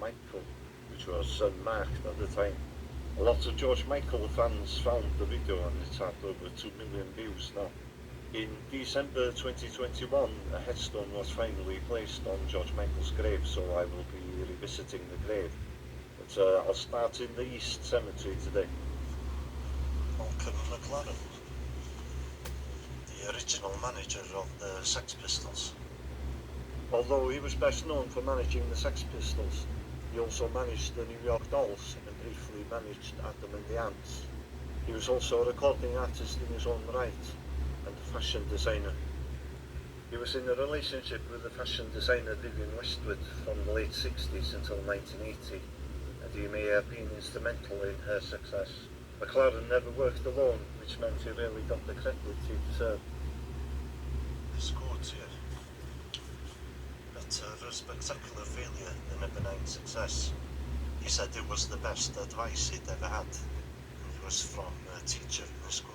Michael, which was unmarked at the time. A lot of George Michael fans found the video and it's had over 2 million views now. In December 2021, a headstone was finally placed on George Michael's grave, so I will be revisiting the grave. But I'll start in the East Cemetery today. Malcolm McLaren, the original manager of the Sex Pistols. Although he was best known for managing the Sex Pistols, he also managed the New York Dolls and briefly managed Adam and the Ants. He was also a recording artist in his own right and a fashion designer. He was in a relationship with the fashion designer Vivienne Westwood from the late 60s until 1980, and he may have been instrumental in her success. McLaren never worked alone, which meant he really got the credit he deserved. This quote here: better a spectacular failure than a benign success. He said it was the best advice he'd ever had, and it was from a teacher in the school.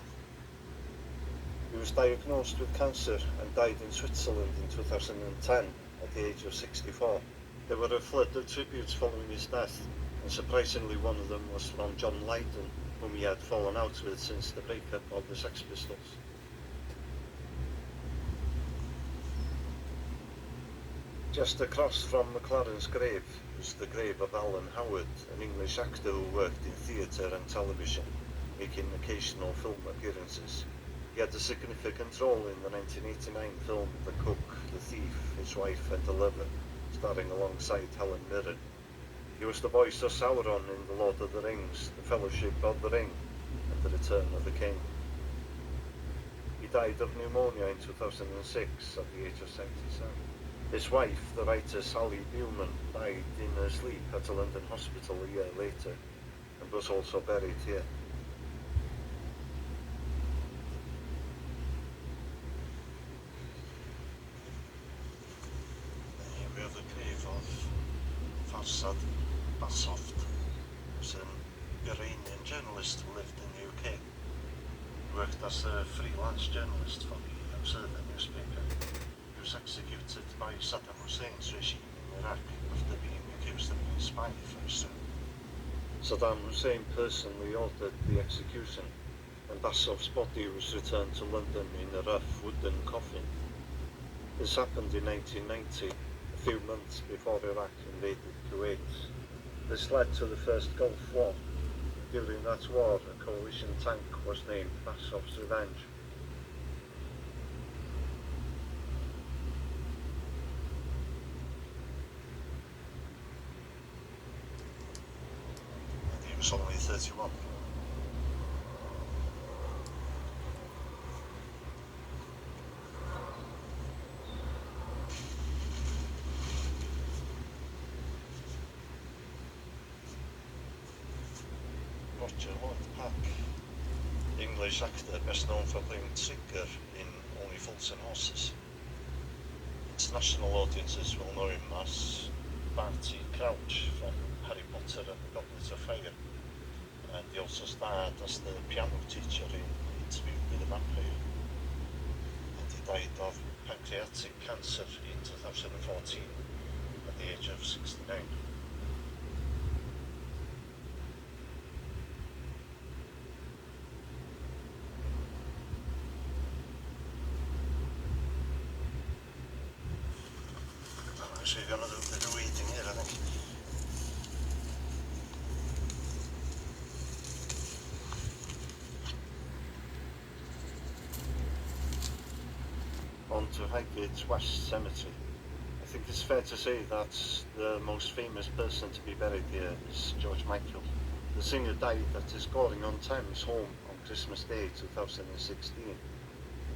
He was diagnosed with cancer and died in Switzerland in 2010 at the age of 64. There were a flood of tributes following his death, and surprisingly one of them was from John Lydon, whom he had fallen out with since the breakup of the Sex Pistols. Just across from McLaren's grave was the grave of Alan Howard, an English actor who worked in theatre and television, making occasional film appearances. He had a significant role in the 1989 film The Cook, the Thief, His Wife and the Lover, starring alongside Helen Mirren. He was the voice of Sauron in The Lord of the Rings, The Fellowship of the Ring, and The Return of the King. He died of pneumonia in 2006 at the age of 77. His wife, the writer Sally Beuman, died in her sleep at a London hospital a year later, and was also buried here. Here we have the grave of Farsad Bassoft, who was an Iranian journalist who lived in the UK. He worked as a freelance journalist for the Observer newspaper. He was executed by Saddam Hussein's regime in Iraq after being accused of being a spy for Israel. Saddam Hussein personally ordered the execution, and Bassoft's body was returned to London in a rough wooden coffin. This happened in 1990, a few months before Iraq invaded Kuwait. This led to the First Gulf War. During that war, a coalition tank was named Bassoft's Revenge. He was only 31. Roger Lloyd-Pack, the English actor best known for playing Trigger in Only Fools and Horses. International audiences will know him as Barty Crouch from Harry Potter and the Goblet of Fire, and he also starred as the piano teacher in Interview with a Vampire. And he died of pancreatic cancer in 2014 at the age of 69. I'm actually going to do a bit of reading here, I think. On to Highgate's West Cemetery. I think it's fair to say that the most famous person to be buried here is George Michael. The singer died at his Goring-on-Thames home on Christmas Day 2016.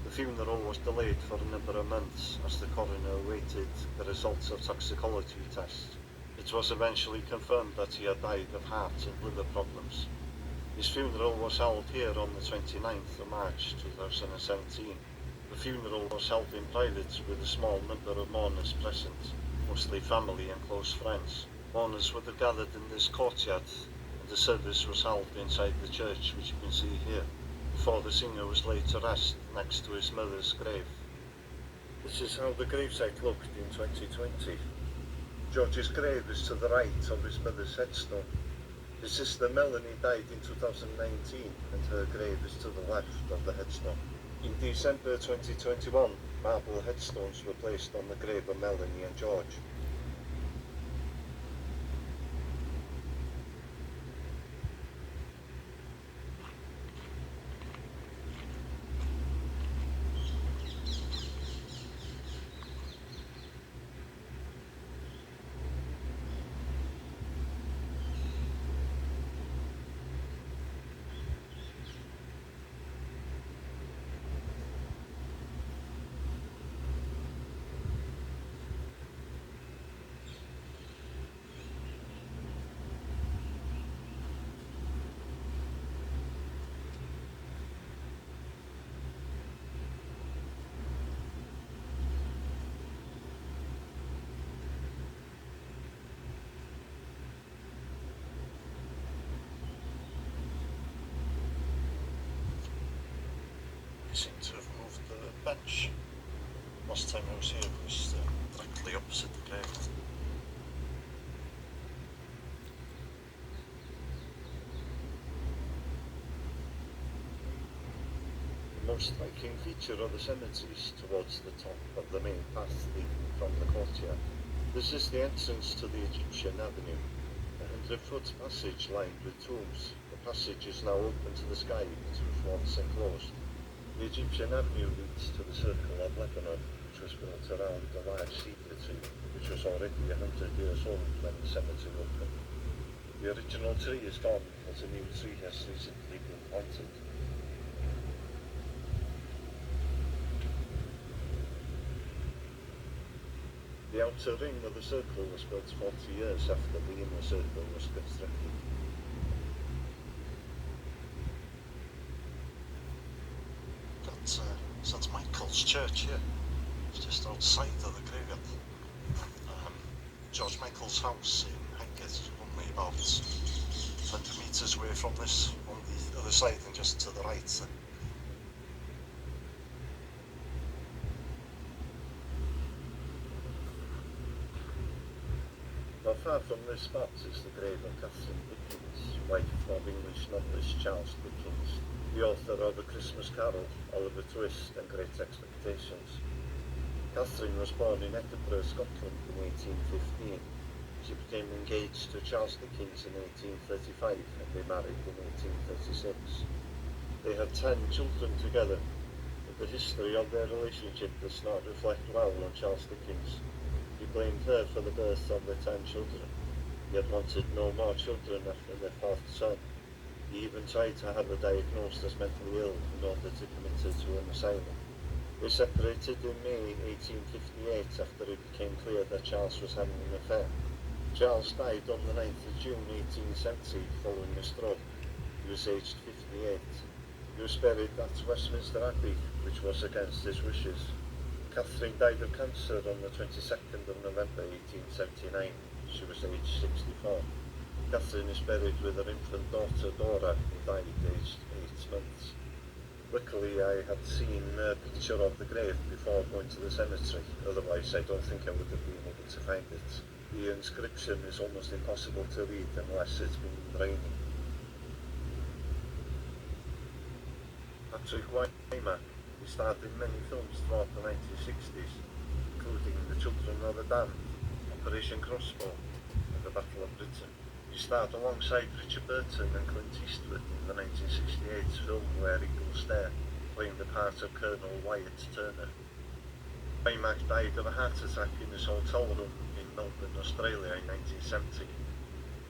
The funeral was delayed for a number of months as the coroner awaited the results of toxicology tests. It was eventually confirmed that he had died of heart and liver problems. His funeral was held here on the 29th of March 2017. The funeral was held in private with a small number of mourners present, mostly family and close friends. Mourners would have gathered in this courtyard, and the service was held inside the church, which you can see here, before the singer was laid to rest next to his mother's grave. This is how the gravesite looked in 2020. George's grave is to the right of his mother's headstone. His sister Melanie died in 2019 and her grave is to the left of the headstone. In December 2021, marble headstones were placed on the grave of Melanie and George. They seem to have moved the bench. Last time I was here it was directly opposite the grave. The most striking feature of the cemetery is towards the top of the main path leading from the courtyard. This is the entrance to the Egyptian Avenue, a 100-foot passage lined with tombs. The passage is now open to the sky, but was once enclosed. The Egyptian Avenue leads to the Circle of Lebanon, which was built around a large cedar tree, which was already 100 years old when the cemetery opened. The original tree is gone, but a new tree has recently been planted. The outer ring of the circle was built 40 years after the inner circle was constructed. That's St Michael's Church here. It's just outside of the graveyard. George Michael's house in Highgate is only about 20 metres away from this, on the other side and just to the right. Not far from this spot is the grave of Catherine Dickens, wife of English novelist Charles Dickens, the author of A Christmas Carol, Oliver Twist and Great Expectations. Catherine was born in Edinburgh, Scotland in 1815. She became engaged to Charles Dickens in 1835 and they married in 1836. They had 10 children together, but the history of their relationship does not reflect well on Charles Dickens. He blamed her for the birth of the 10 children. He had wanted no more children after their fourth son. He even tried to have her diagnosed as mentally ill in order to commit her to an asylum. They separated in May 1858 after it became clear that Charles was having an affair. Charles died on the 9th of June 1870 following a stroke. He was aged 58. He was buried at Westminster Abbey, which was against his wishes. Catherine died of cancer on the 22nd of November 1879. She was aged 64. Catherine is buried with her infant daughter Dora, who died aged 8 months. Luckily, I had seen a picture of the grave before going to the cemetery, otherwise I don't think I would have been able to find it. The inscription is almost impossible to read unless it's been raining. Patrick Wyman. He starred in many films throughout the 1960s, including The Children of the Damned, Operation Crossbow, and The Battle of Britain. He starred alongside Richard Burton and Clint Eastwood in the 1968 film Where Eagles Dare, playing the part of Colonel Wyatt Turner. Wyman died of a heart attack in his hotel room in Melbourne, Australia in 1970.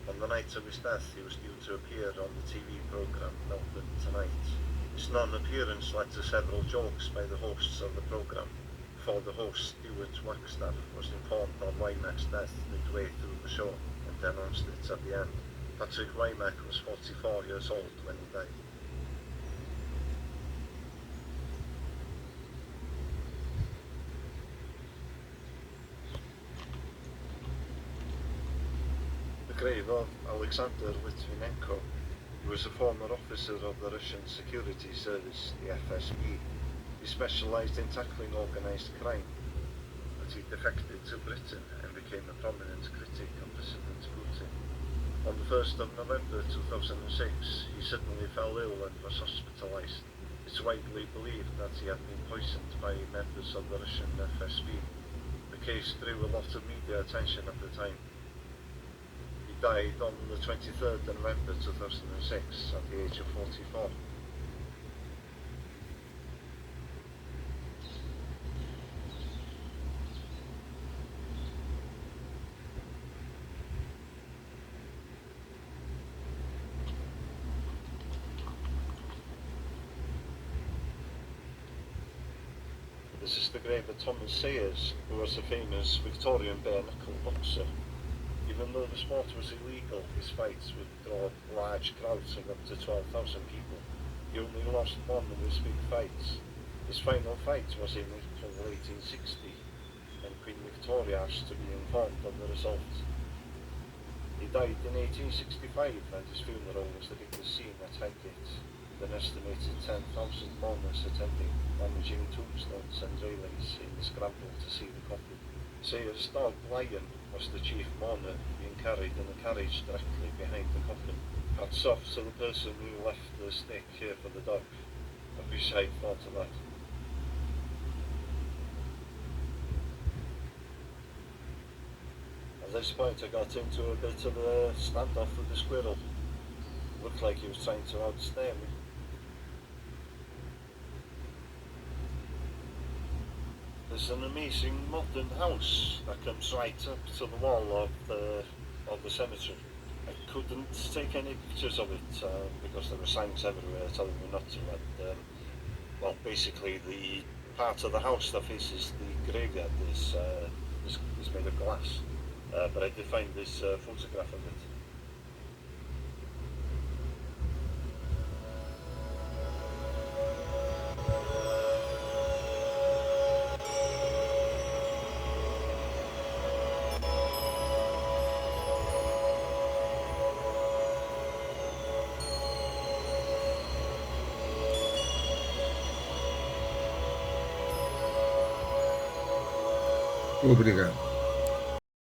On the night of his death, he was due to appear on the TV programme Melbourne Tonight. His non-appearance led to several jokes by the hosts of the programme, before the host, Stuart Wagstaff, was informed of Wyman's death midway through the show and announced it at the end. Patrick Wyman was 44 years old when he died. The grave of Alexander Litvinenko. He was a former officer of the Russian Security Service, the FSB. He specialized in tackling organized crime, but he defected to Britain and became became a prominent critic of President Putin. On the 1st of November 2006, he suddenly fell ill and was hospitalized. It's widely believed that he had been poisoned by members of the Russian FSB. The case drew a lot of media attention at the time. He died on the 23rd of November 2006 at the age of 44. This is the grave of Thomas Sayers, who was a famous Victorian bare-knuckle boxer. Even though the sport was illegal, his fights would draw large crowds of up to 12,000 people. He only lost one of his big fights. His final fight was in April 1860, and Queen Victoria asked to be informed of the result. He died in 1865, and his funeral was the biggest scene at Highgate, with an estimated 10,000 mourners attending, managing tombstones and railings in the scramble to see the coffin. Sayers' dog, Lion, was the chief mourner, being carried in a carriage directly behind the coffin. Hats off to the person who left the stick here for the dog. I wish I'd thought of that. At this point I got into a bit of a standoff with the squirrel. Looked like he was trying to outstare me. There's an amazing modern house that comes right up to the wall of the cemetery. I couldn't take any pictures of it because there were signs everywhere telling me not to. And, well, basically the part of the house that faces the graveyard is made of glass. But I did find this photograph of it. Obrigado.